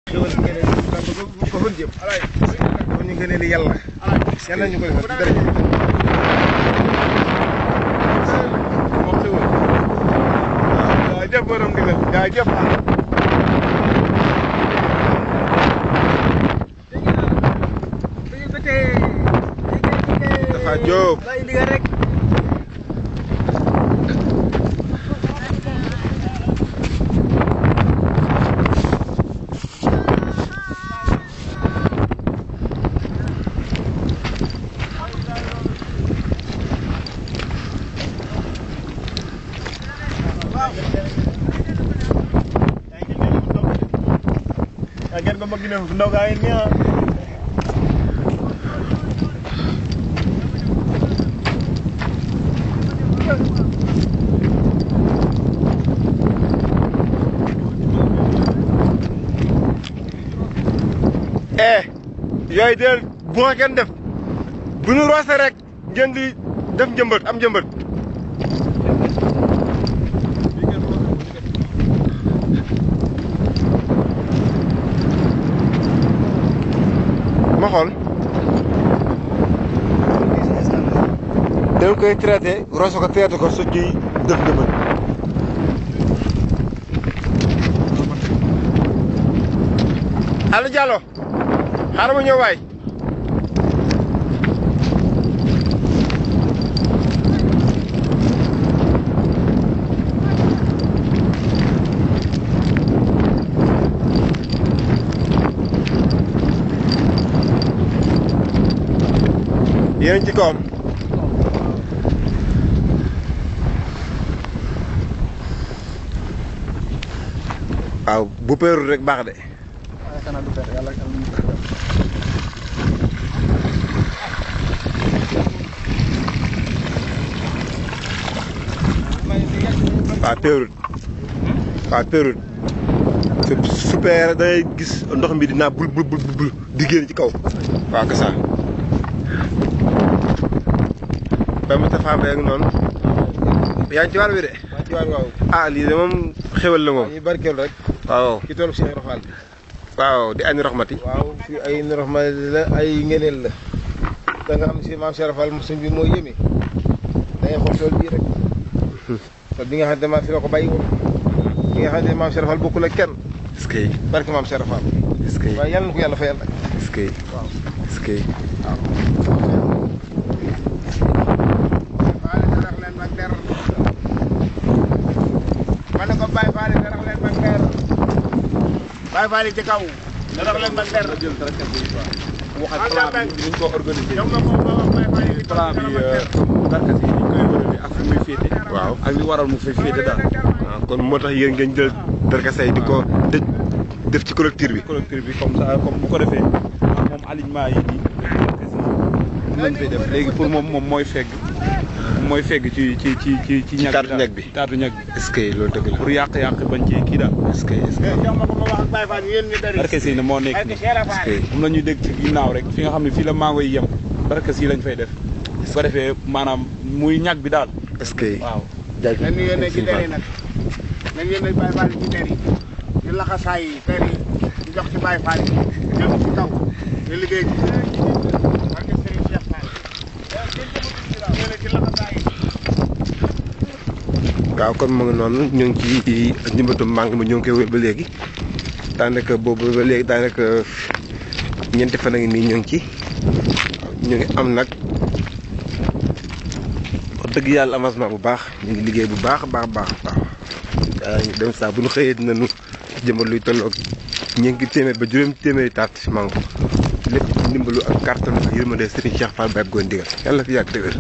xewal ngeen ko fa jëm ko ñu ngeen li yàlla yàlla ñu ko def ci dara mo xewal ya jëf borom digal ya jëf dafa jóob bay liga rek ngeen ko mag ne ndaw gaay ni yooyu del bu ko kenn def bu ñu roose rek ngeen di def njëmbat am njëmbat ma xool dañ koy traité roose ko traité ko su ciy def njëmbat Aliou Diallo xaaral ma ñëw waay yéen ci kawam waaw bu peerul rek baax de waaw péerut super day gis ndox mi dinaa bul di génn ci kaw waaw kasa ba ma tafaam rek noonu yaa ngi ci waar wi de ah lii de moom xewal la moom ñu barkeelu rek waaw ci toolu Cheikh Rafal bi waaw di añ raxmati waaw fi ay raxmati la ay ngeneel la da nga xam si maam Cheikh Rafal suñ bi moo yéeme da ngay xool tool bii rek tool bi nga xam ne maa fi la ko bàyyi woon bi nga xam ne maam Cheikh Rafal bokkul ak kenn est-ce que barke maam Cheikh Rafal est-ce que waaye yàlla na ko yàlla fayal nag est-ce que waaw est-ce que man ko Baye Fall darax leen mag der Baye Fall ci kaw darax leen mag der jël rek waxal plan bi ñu ko organiser plan bi darkat yi ñu koy wërale ak fu muy féete waaw ak li waral mu fay féete daal waaw kon moo tax yéen ngeen jël darkasay di ko def ci collecteur bi comme ça comme bu ko defee moom alignement yi nii lañ fay def léegi pour moom mooy fegg ci ñag bi taatu ñag bi est-ce que loolu dëgg la pour yàq bañ ci kii daal est-ce que barke si ne moo nekk nii moom la ñuy dégg ci ginnaaw rek fi nga xam ne fii la mango yi yem barke si lañ fay def su ko defee maanaam muy ñag bi daal est-ce que waaw jaajëf nañu yónnee ci der yi nag nañu yónnee Baye Fall ci der yi ñu laxasaay yi der yi ñu jox ci Baye Fall yi jëm ci kaw ñu liggéey ci barke Serigne Cheikh Fall ci laxasaay yi waaw kon mu ngi noonu ñu ngi ci njëmbatu màng mi ñoo ngi koy wéy ba léegi daanaka boobu ba léegi daanaka ñeenti fan a ngi nii ñu ngi ci ñu ngi am nag wax dëgg yàlla avancement bu baax ñu ngi liggéey bu baax baax dem saa bu ñu xëyee dinañu jëmbat luy tolloog ñeenti téeméer ba juróom téeméeri taat mango lépp ndimbalu ak kàttanu ak yërmande Serigne Cheikh Fall Baye Góor Ndigal yàlla fi yàgg dëgër